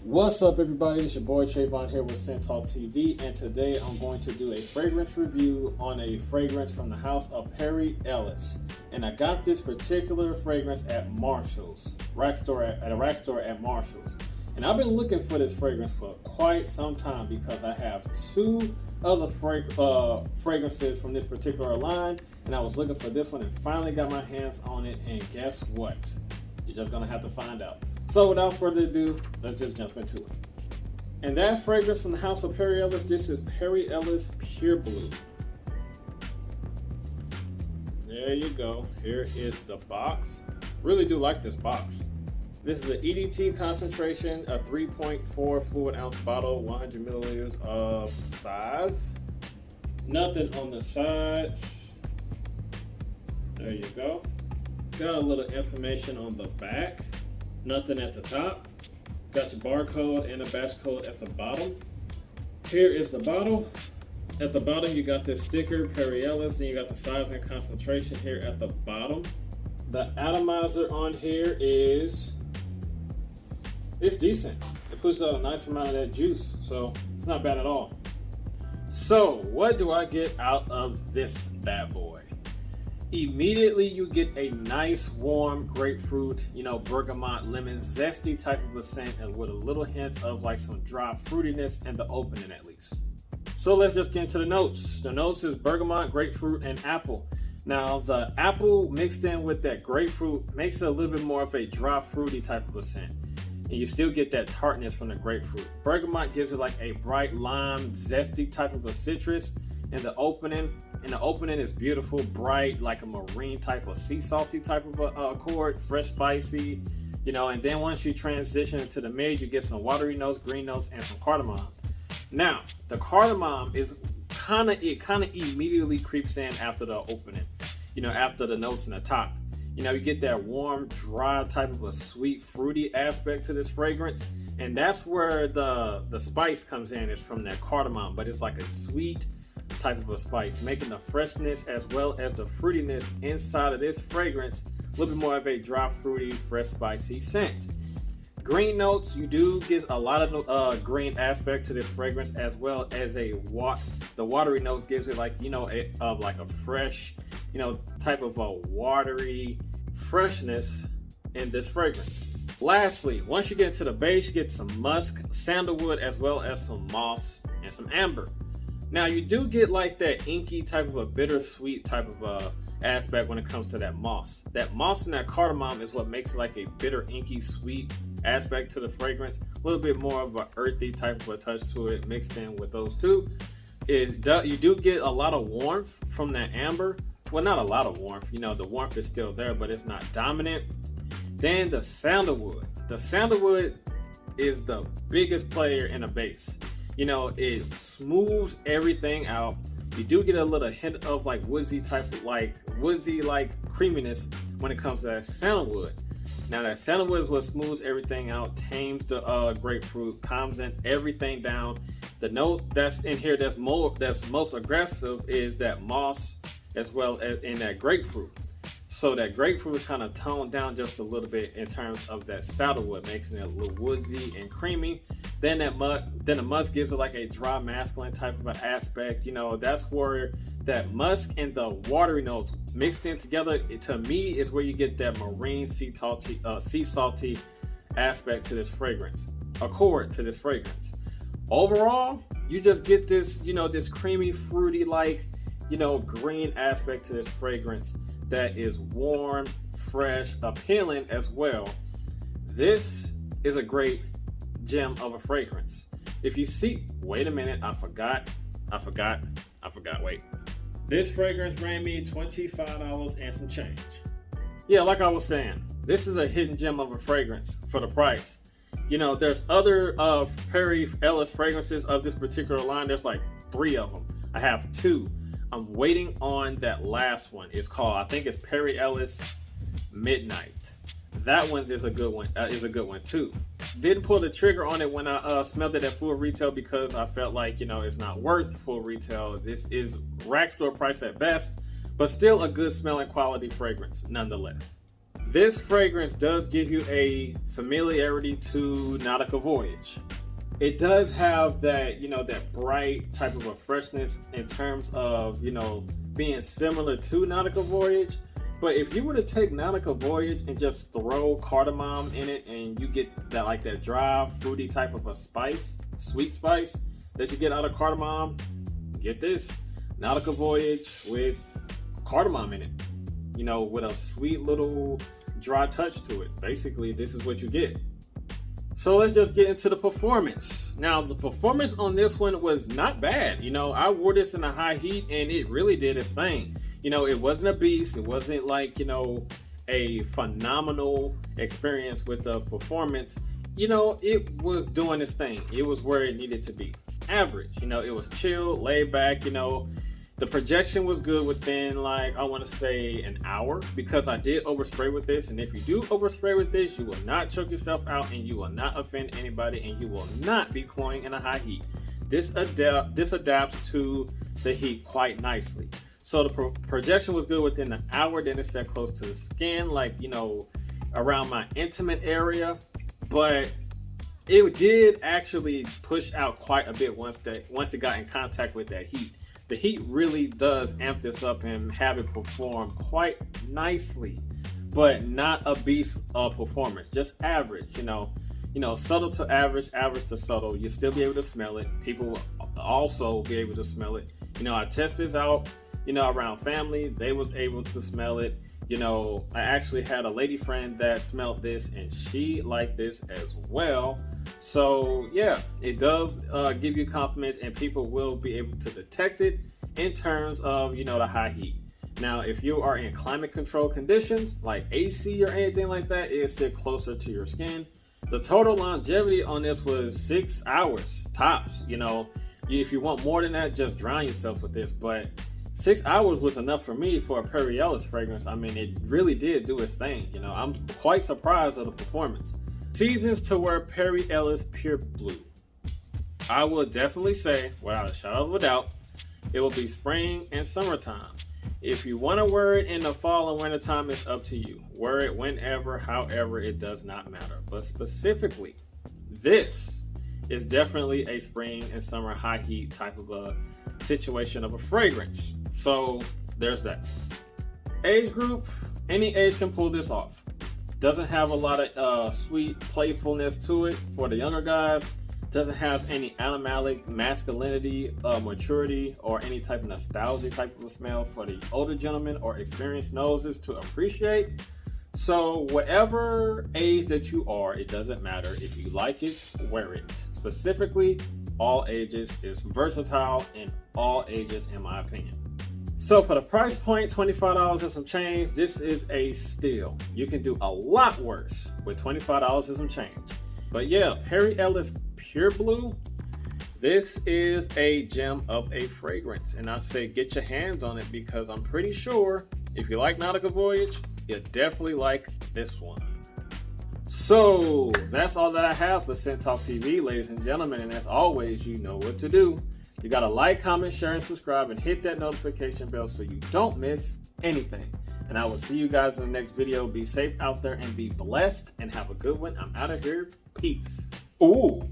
What's up, everybody? It's your boy Trayvon here with Untitled TV, and today I'm going to do a fragrance review on a fragrance from the house of Ellis. And I got this particular fragrance at Marshall's at a rack store at Marshall's. And I've been looking for this fragrance for quite some time because I have two other fragrances from this particular line, and I was looking for this one and finally got my hands on it. And guess what? You're just gonna have to find out. So without further ado, let's just jump into it. And that fragrance from the house of Ellis, this is Ellis Pure Blue. There you go. Here is the box. Really do like this box. This is an EDT concentration, a 3.4 fluid ounce bottle, 100 milliliters of size. Nothing on the sides. There you go. Got a little information on the back. Nothing at the top. Got your barcode and a batch code at the bottom. Here is the bottle. At the bottom, you got this sticker, Ellis, then you got the size and concentration here at the bottom. The atomizer on here it's decent. It puts out a nice amount of that juice, so it's not bad at all. So, what do I get out of this bad boy? Immediately you get a nice warm grapefruit, bergamot, lemon, zesty type of a scent, and with a little hint of like some dry fruitiness in the opening at least. So let's just get into the notes. The notes is bergamot, grapefruit, and apple. Now the apple mixed in with that grapefruit makes it a little bit more of a dry fruity type of a scent. And you still get that tartness from the grapefruit. Bergamot gives it like a bright lime, zesty type of a citrus in the opening. And the opening is beautiful, bright, like a marine type of sea salty type of a accord, fresh, spicy, and then once you transition into the mid, you get some watery notes, green notes, and some cardamom. Now, the cardamom is kind of immediately creeps in after the opening, after the notes in the top. You get that warm, dry type of a sweet, fruity aspect to this fragrance. And that's where the spice comes in, is from that cardamom, but it's like a sweet type of a spice, making the freshness as well as the fruitiness inside of this fragrance a little bit more of a dry, fruity, fresh, spicy scent. Green notes, you do get a lot of green aspect to this fragrance, as well as the watery notes gives it like a fresh, type of a watery freshness in this fragrance. Lastly, once you get into the base, you get some musk, sandalwood, as well as some moss and some amber. Now you do get like that inky type of a bittersweet type of a aspect when it comes to that moss. That moss and that cardamom is what makes it like a bitter, inky, sweet aspect to the fragrance. A little bit more of an earthy type of a touch to it mixed in with those two. You do get a lot of warmth from that amber. Well, not a lot of warmth. The warmth is still there, but it's not dominant. Then the sandalwood. The sandalwood is the biggest player in the base. It smooths everything out. You do get a little hint of like woodsy creaminess when it comes to that sandalwood. Now that sandalwood is what smooths everything out, tames the grapefruit, calms everything down. The note that's in here that's most aggressive is that moss, as well as in that grapefruit. So that grapefruit kind of toned down just a little bit in terms of that sandalwood, making it a little woodsy and creamy. Then the musk gives it like a dry, masculine type of an aspect. That's where that musk and the watery notes mixed in together, to me, is where you get that marine sea salty aspect to this fragrance, accord to this fragrance. Overall, you just get this, this creamy, fruity, green aspect to this fragrance that is warm, fresh, appealing as well. This is a great gem of a fragrance. If you see, wait a minute, I forgot, wait. This fragrance ran me $25 and some change. Yeah, like I was saying, this is a hidden gem of a fragrance for the price. There's other Ellis fragrances of this particular line. There's like 3 of them. I have 2. I'm waiting on that last one. It's called, I think it's Ellis Midnight. That one is a good one too. Didn't pull the trigger on it when I smelled it at full retail because I felt like it's not worth full retail. This is rack store price at best, but still a good smelling quality fragrance nonetheless. this fragrance does give you a familiarity to Nautica Voyage. It does have that, that bright type of a freshness in terms of, being similar to Nautica Voyage. But if you were to take Nautica Voyage and just throw cardamom in it, and you get that, like that dry, fruity type of a spice, sweet spice that you get out of cardamom, get this, Nautica Voyage with cardamom in it, with a sweet little dry touch to it. Basically, this is what you get. So let's just get into the performance. Now, the performance on this one was not bad. I wore this in a high heat and it really did its thing. It wasn't a beast. It wasn't like, a phenomenal experience with the performance. It was doing its thing. It was where it needed to be. Average. It was chill, laid back, The projection was good within, like, I want to say an hour, because I did overspray with this. And if you do overspray with this, you will not choke yourself out, and you will not offend anybody, and you will not be cloying in a high heat. This adapts to the heat quite nicely. So the projection was good within an hour. Then it set close to the skin, like, around my intimate area. But it did actually push out quite a bit once it got in contact with that heat. The heat really does amp this up and have it perform quite nicely, but not a beast of performance, just average, subtle to average, average to subtle. You'll still be able to smell it. People will also be able to smell it. I test this out, around family. They was able to smell it. I actually had a lady friend that smelled this and she liked this as well. So yeah, it does give you compliments, and people will be able to detect it in terms of, the high heat. Now, if you are in climate control conditions like AC or anything like that, it'll sit closer to your skin. The total longevity on this was 6 hours tops. If you want more than that, just drown yourself with this. But 6 hours was enough for me for a Perry Ellis fragrance. I mean, it really did do its thing. I'm quite surprised of the performance. Seasons to wear Perry Ellis Pure Blue. I will definitely say, without a shadow of a doubt, it will be spring and summertime. If you want to wear it in the fall and winter time, it's up to you. Wear it whenever, however, it does not matter. But specifically, this is definitely a spring and summer high heat type of a situation of a fragrance. So there's that. Age group, any age can pull this off. Doesn't have a lot of sweet playfulness to it for the younger guys. Doesn't have any animalic masculinity, maturity, or any type of nostalgia type of a smell for the older gentlemen or experienced noses to appreciate. So whatever age that you are, it doesn't matter. If you like it, wear it. Specifically, all ages. Is versatile in all ages, in my opinion. So for the price point, $25 and some change, this is a steal. You can do a lot worse with $25 and some change. But yeah, Perry Ellis Pure Blue, this is a gem of a fragrance. And I say get your hands on it, because I'm pretty sure if you like Nautica Voyage, you'll definitely like this one. So that's all that I have for Scent Talk TV, ladies and gentlemen. And as always, you know what to do. You gotta like, comment, share, and subscribe, and hit that notification bell so you don't miss anything. And I will see you guys in the next video. Be safe out there and be blessed, and have a good one. I'm out of here. Peace. Ooh.